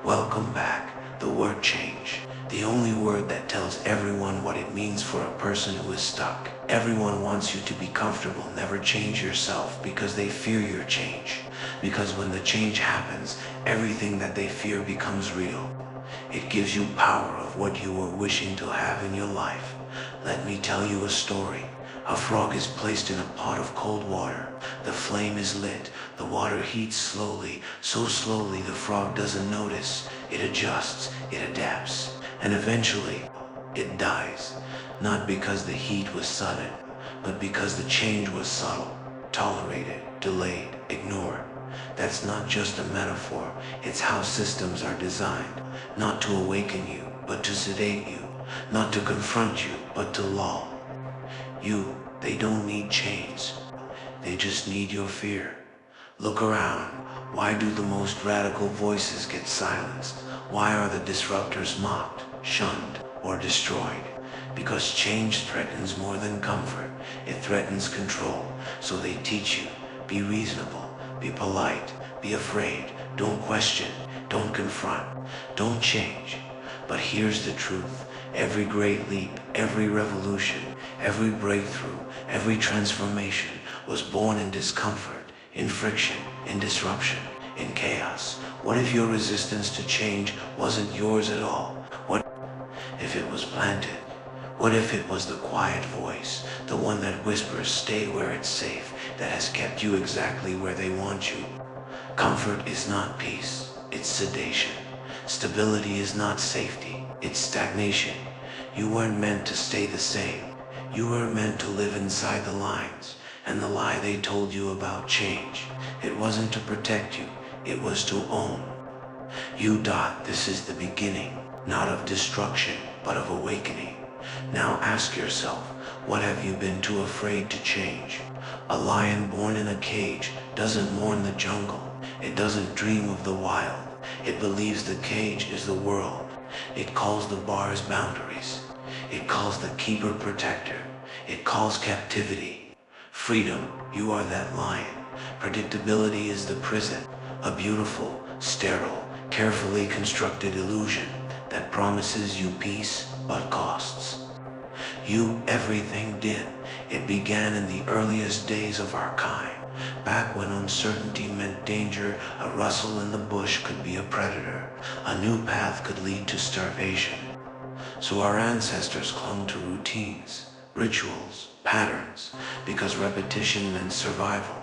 Welcome back. The word change. The only word that tells everyone what it means for a person who is stuck. Everyone wants you to be comfortable. Never change yourself because they fear your change. Because when the change happens, everything that they fear becomes real. It gives you power of what you were wishing to have in your life. Let me tell you a story. A frog is placed in a pot of cold water. The flame is lit. The water heats slowly, so slowly the frog doesn't notice. It adjusts, it adapts, and eventually it dies. Not because the heat was sudden, but because the change was subtle, tolerated, delayed, ignored. That's not just a metaphor, it's how systems are designed. Not to awaken you, but to sedate you. Not to confront you, but to lull you. They don't need chains. They just need your fear. Look around. Why do the most radical voices get silenced? Why are the disruptors mocked, shunned, or destroyed? Because change threatens more than comfort. It threatens control. So they teach you, be reasonable, be polite, be afraid, don't question, don't confront, don't change. But here's the truth. Every great leap, every revolution, every breakthrough, every transformation was born in discomfort, in friction, in disruption, in chaos. What if your resistance to change wasn't yours at all? What if it was planted? What if it was the quiet voice, the one that whispers, stay where it's safe, that has kept you exactly where they want you? Comfort is not peace, it's sedation. Stability is not safety, it's stagnation. You weren't meant to stay the same. You were meant to live inside the lines. And the lie they told you about change, it wasn't to protect you, it was to own. This is the beginning, not of destruction, but of awakening. Now ask yourself, what have you been too afraid to change? A lion born in a cage doesn't mourn the jungle. It doesn't dream of the wild. It believes the cage is the world. It calls the bars boundaries. It calls the keeper protector. It calls captivity freedom. You are that lion. Predictability is the prison. A beautiful, sterile, carefully constructed illusion that promises you peace but costs you everything. It began in the earliest days of our kind. Back when uncertainty meant danger, a rustle in the bush could be a predator. A new path could lead to starvation. So our ancestors clung to routines, rituals, patterns, because repetition meant survival.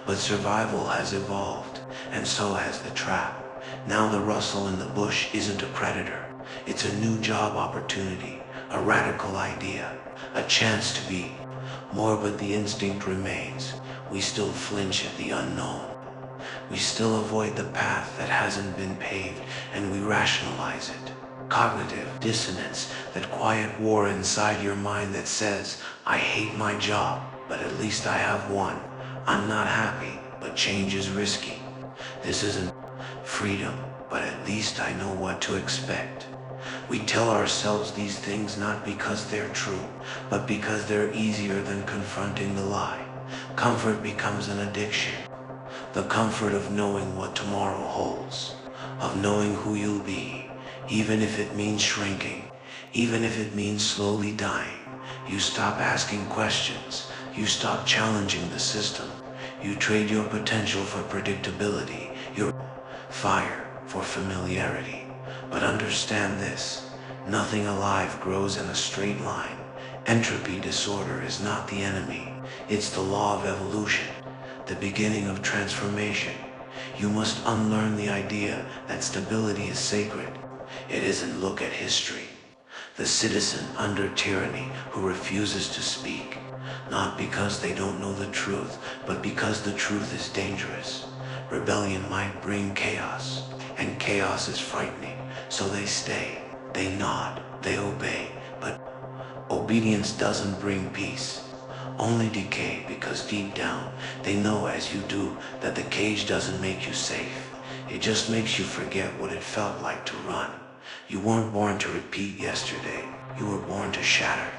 But survival has evolved, and so has the trap. Now the rustle in the bush isn't a predator. It's a new job opportunity, a radical idea, a chance to be more, but the instinct remains. We still flinch at the unknown. We still avoid the path that hasn't been paved, and we rationalize it. Cognitive dissonance, that quiet war inside your mind that says, I hate my job, but at least I have one. I'm not happy, but change is risky. This isn't freedom, but at least I know what to expect. We tell ourselves these things not because they're true, but because they're easier than confronting the lie. Comfort becomes an addiction. The comfort of knowing what tomorrow holds, of knowing who you'll be, even if it means shrinking, even if it means slowly dying. You stop asking questions. You stop challenging the system. You trade your potential for predictability, your fire for familiarity. But understand this, nothing alive grows in a straight line. Entropy disorder is not the enemy. It's the law of evolution, the beginning of transformation. You must unlearn the idea that stability is sacred. It isn't. Look at history. The citizen under tyranny who refuses to speak, not because they don't know the truth, but because the truth is dangerous. Rebellion might bring chaos, and chaos is frightening. So they stay, they nod, they obey, but obedience doesn't bring peace, only decay, because deep down, they know as you do that the cage doesn't make you safe. It just makes you forget what it felt like to run. You weren't born to repeat yesterday, you were born to shatter.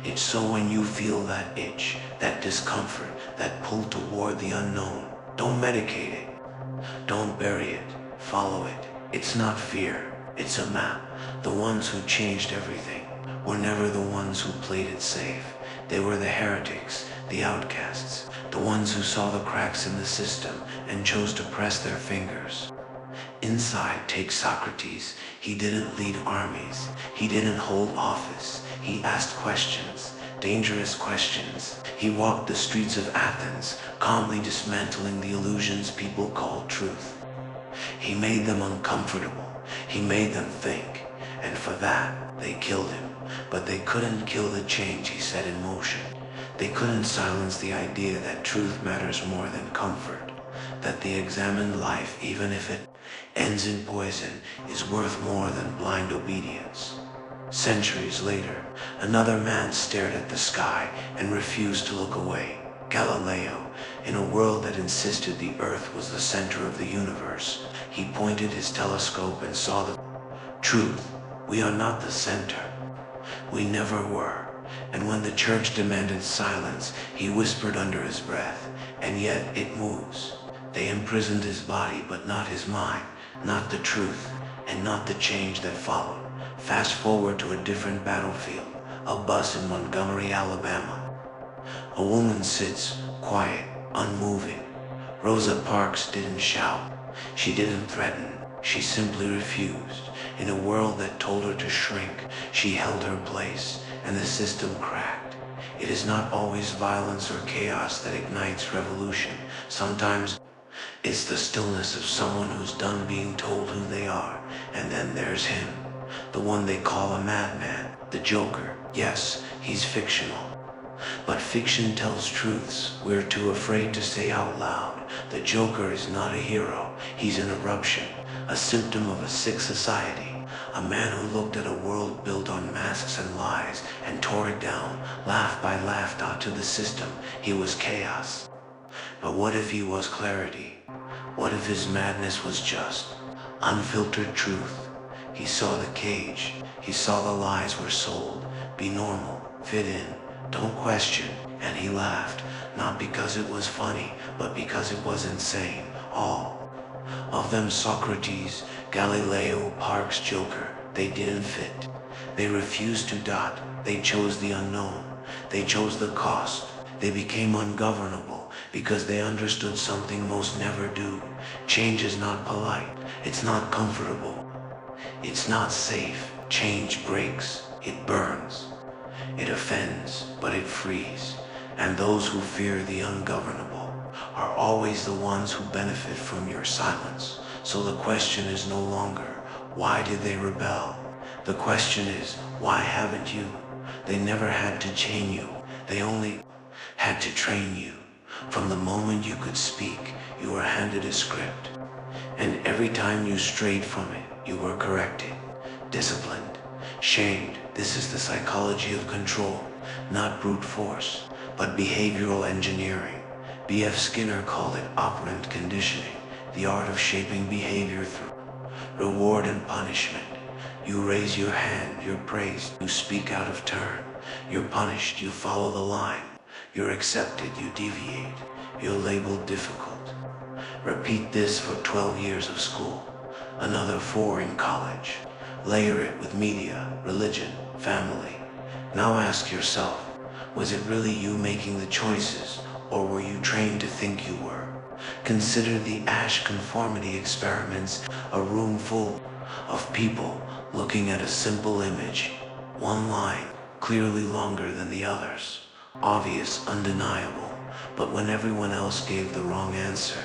It's so when you feel that itch, that discomfort, that pull toward the unknown, don't medicate it. Don't bury it, follow it. It's not fear, it's a map. The ones who changed everything were never the ones who played it safe. They were the heretics, the outcasts, the ones who saw the cracks in the system and chose to press their fingers. Inside, take Socrates. He didn't lead armies. He didn't hold office. He asked questions, dangerous questions. He walked the streets of Athens, calmly dismantling the illusions people called truth. He made them uncomfortable. He made them think. And for that, they killed him. But they couldn't kill the change he set in motion. They couldn't silence the idea that truth matters more than comfort. That the examined life, even if it ends in poison, is worth more than blind obedience. Centuries later, another man stared at the sky and refused to look away. Galileo, in a world that insisted the earth was the center of the universe, he pointed his telescope and saw the truth. We are not the center. We never were. And when the church demanded silence, he whispered under his breath, and yet it moves. They imprisoned his body, but not his mind, not the truth, and not the change that followed. Fast forward to a different battlefield, a bus in Montgomery, Alabama. A woman sits, quiet, unmoving. Rosa Parks didn't shout. She didn't threaten. She simply refused. In a world that told her to shrink, she held her place, and the system cracked. It is not always violence or chaos that ignites revolution. Sometimes it's the stillness of someone who's done being told who they are. And then there's him, the one they call a madman, the Joker. Yes, he's fictional. But fiction tells truths we're too afraid to say out loud. The Joker is not a hero. He's an eruption, a symptom of a sick society. A man who looked at a world built on masks and lies and tore it down, laugh by laugh, to the system. He was chaos. But what if he was clarity? What if his madness was just unfiltered truth? He saw the cage. He saw the lies were sold. Be normal, fit in, don't question. And he laughed, not because it was funny, but because it was insane. All of them, Socrates, Galileo, Parks, Joker, they didn't fit. They refused to dot. They chose the unknown. They chose the cost. They became ungovernable because they understood something most never do. Change is not polite. It's not comfortable. It's not safe. Change breaks. It burns. It offends, but it frees. And those who fear the ungovernable are always the ones who benefit from your silence. So the question is no longer, why did they rebel? The question is, why haven't you? They never had to chain you. They only had to train you. From the moment you could speak, you were handed a script. And every time you strayed from it, you were corrected, disciplined, shamed. This is the psychology of control, not brute force, but behavioral engineering. B.F. Skinner called it operant conditioning, the art of shaping behavior through reward and punishment. You raise your hand, you're praised. You speak out of turn, you're punished. You follow the line, you're accepted. You deviate, you're labeled difficult. Repeat this for 12 years of school, another 4 in college. Layer it with media, religion, family. Now ask yourself, was it really you making the choices, or were you trained to think you were? Consider the Ash conformity experiments, a room full of people looking at a simple image. One line, clearly longer than the others. Obvious, undeniable. But when everyone else gave the wrong answer,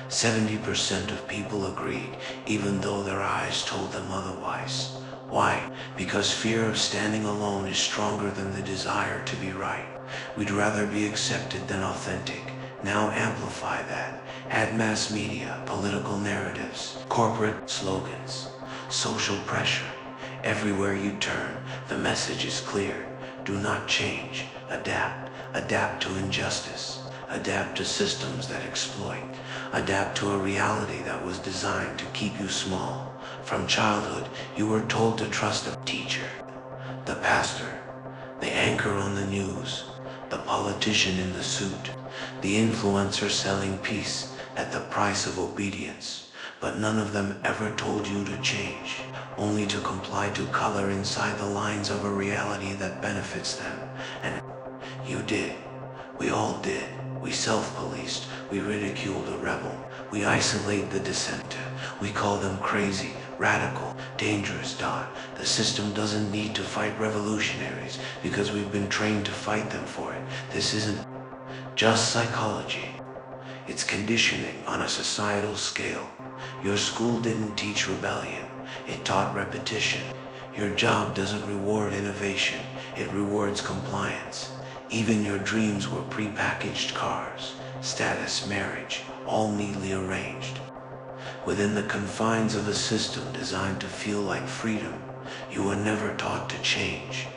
70% of people agreed, even though their eyes told them otherwise. Why? Because fear of standing alone is stronger than the desire to be right. We'd rather be accepted than authentic. Now amplify that. Add mass media, political narratives, corporate slogans, social pressure. Everywhere you turn, the message is clear. Do not change. Adapt. Adapt to injustice. Adapt to systems that exploit. Adapt to a reality that was designed to keep you small. From childhood, you were told to trust the teacher, the pastor, the anchor on the news, the politician in the suit, the influencer selling peace at the price of obedience. But none of them ever told you to change, only to comply to color inside the lines of a reality that benefits them. And you did. We all did. We self-policed. We ridiculed a rebel. We isolate the dissenter. We call them crazy, radical, dangerous. The system doesn't need to fight revolutionaries because we've been trained to fight them for it. This isn't just psychology. It's conditioning on a societal scale. Your school didn't teach rebellion. It taught repetition. Your job doesn't reward innovation. It rewards compliance. Even your dreams were prepackaged cars, status, marriage, all neatly arranged. Within the confines of a system designed to feel like freedom, you were never taught to change.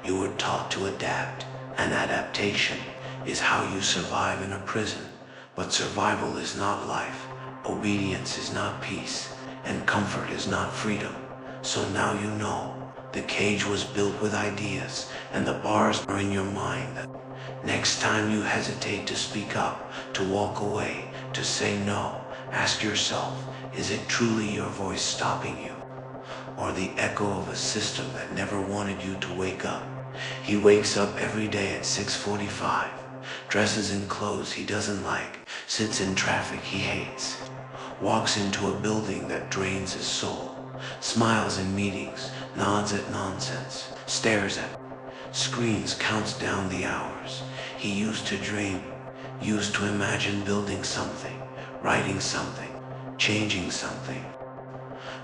You were taught to adapt, and adaptation is how you survive in a prison. But survival is not life, obedience is not peace, and comfort is not freedom. So now you know. The cage was built with ideas, and the bars are in your mind. Next time you hesitate to speak up, to walk away, to say no, ask yourself, is it truly your voice stopping you? Or the echo of a system that never wanted you to wake up? He wakes up every day at 6:45, dresses in clothes he doesn't like, sits in traffic he hates, walks into a building that drains his soul, smiles in meetings, nods at nonsense, stares at screens, counts down the hours. He used to dream, used to imagine building something, writing something, changing something.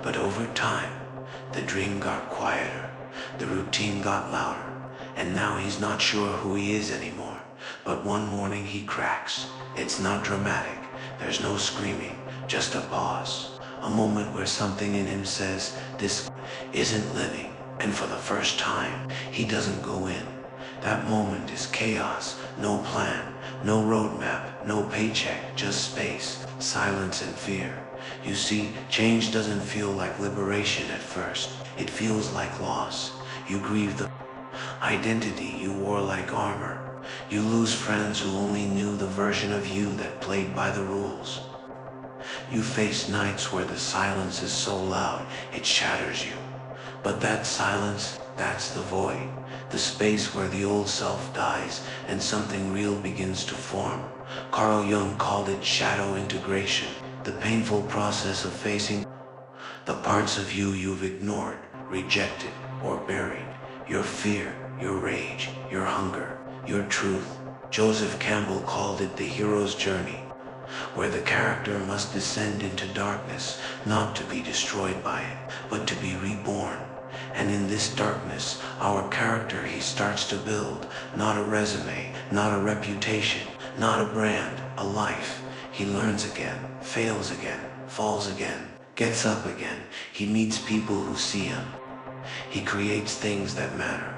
But over time, the dream got quieter, the routine got louder, and now he's not sure who he is anymore. But one morning he cracks. It's not dramatic, there's no screaming, just a pause. A moment where something in him says, this isn't living, and for the first time, he doesn't go in. That moment is chaos, no plan, no roadmap, no paycheck, just space, silence and fear. You see, change doesn't feel like liberation at first. It feels like loss. You grieve the identity you wore like armor. You lose friends who only knew the version of you that played by the rules. You face nights where the silence is so loud, it shatters you. But that silence, that's the void, the space where the old self dies and something real begins to form. Carl Jung called it shadow integration, the painful process of facing the parts of you you've ignored, rejected, or buried. Your fear, your rage, your hunger, your truth. Joseph Campbell called it the hero's journey, where the character must descend into darkness, not to be destroyed by it, but to be reborn. And in this darkness, our character he starts to build, not a resume, not a reputation, not a brand, a life. He learns again, fails again, falls again, gets up again. He meets people who see him. He creates things that matter.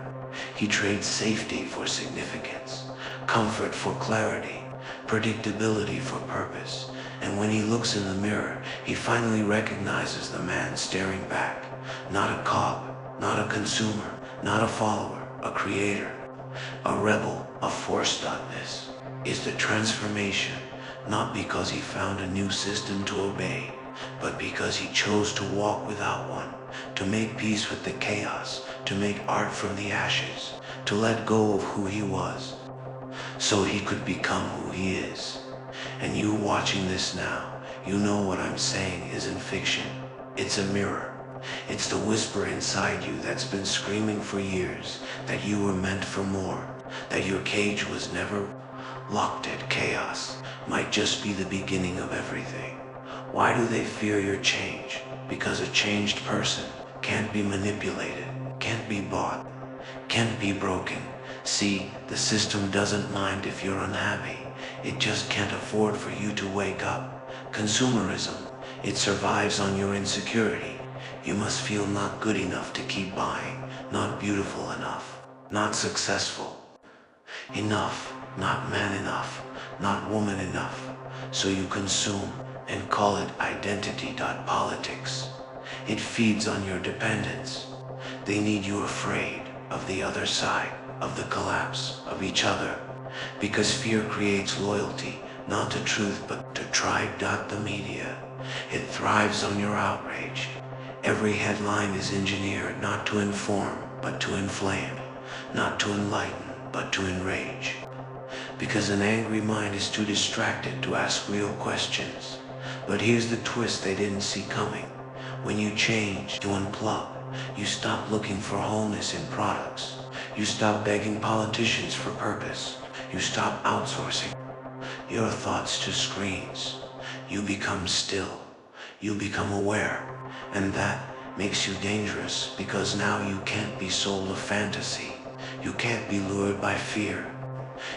He trades safety for significance, comfort for clarity, predictability for purpose. And when he looks in the mirror, he finally recognizes the man staring back. Not a cog, not a consumer, not a follower, a creator, a rebel, a force. This is the transformation, not because he found a new system to obey, but because he chose to walk without one, to make peace with the chaos, to make art from the ashes, to let go of who he was, so he could become who he is. And you watching this now, you know what I'm saying isn't fiction. It's a mirror. It's the whisper inside you that's been screaming for years that you were meant for more, that your cage was never locked at chaos, might just be the beginning of everything. Why do they fear your change? Because a changed person can't be manipulated, can't be bought, can't be broken. See, the system doesn't mind if you're unhappy. It just can't afford for you to wake up. Consumerism, it survives on your insecurity. You must feel not good enough to keep buying, not beautiful enough, not successful enough, not man enough, not woman enough. So you consume and call it identity.politics. It feeds on your dependence. They need you afraid of the other side, of the collapse, of each other. Because fear creates loyalty, not to truth but to tribe. The media, it thrives on your outrage. Every headline is engineered not to inform but to inflame, not to enlighten but to enrage. Because an angry mind is too distracted to ask real questions. But here's the twist they didn't see coming. When you change, you unplug. You stop looking for wholeness in products. You stop begging politicians for purpose. You stop outsourcing your thoughts to screens. You become still. You become aware. And that makes you dangerous, because now you can't be sold a fantasy. You can't be lured by fear.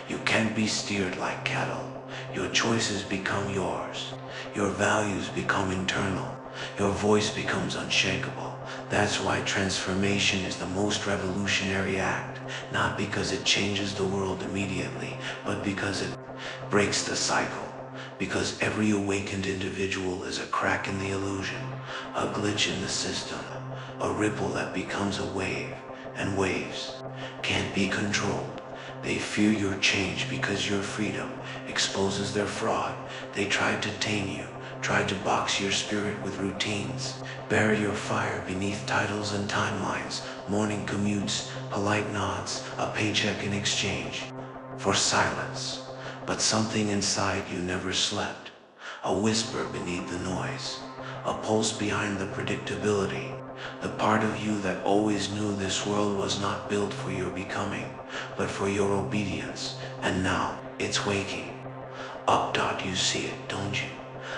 You can't be steered like cattle. Your choices become yours. Your values become internal. Your voice becomes unshakable. That's why transformation is the most revolutionary act. Not because it changes the world immediately, but because it breaks the cycle. Because every awakened individual is a crack in the illusion, a glitch in the system, a ripple that becomes a wave, and waves can't be controlled. They fear your change because your freedom exposes their fraud. They tried to tame you, tried to box your spirit with routines, bury your fire beneath titles and timelines, morning commutes, polite nods, a paycheck in exchange for silence. But something inside you never slept, a whisper beneath the noise, a pulse behind the predictability, the part of you that always knew this world was not built for your becoming, but for your obedience. And now it's waking up. You see it, don't you?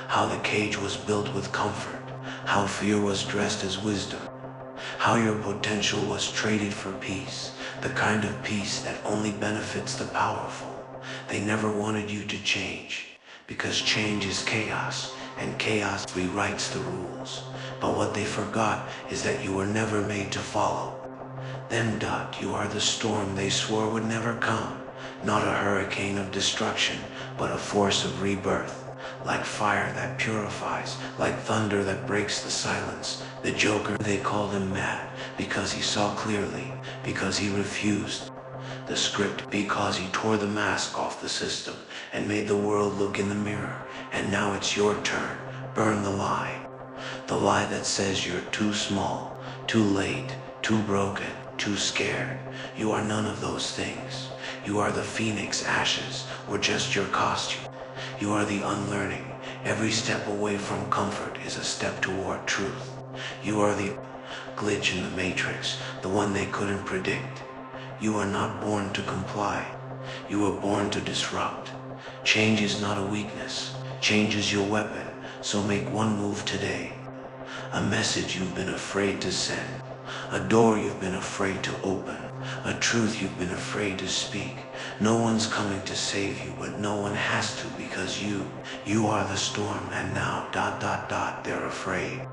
How the cage was built with comfort, how fear was dressed as wisdom, how your potential was traded for peace, the kind of peace that only benefits the powerful. They never wanted you to change, because change is chaos, and chaos rewrites the rules. But what they forgot is that you were never made to follow them. You are the storm they swore would never come, not a hurricane of destruction, but a force of rebirth. Like fire that purifies, like thunder that breaks the silence. The Joker, they called him mad, because he saw clearly, because he refused the script, because he tore the mask off the system and made the world look in the mirror. And now it's your turn. Burn the lie that says you're too small, too late, too broken, too scared. You are none of those things. You are the phoenix ashes, or just your costume. You are the unlearning. Every step away from comfort is a step toward truth. You are the glitch in the matrix, the one they couldn't predict. You are not born to comply. You were born to disrupt. Change is not a weakness. Change is your weapon. So make one move today. A message you've been afraid to send. A door you've been afraid to open. A truth you've been afraid to speak. No one's coming to save you, but no one has to, because you are the storm. And now, they're afraid.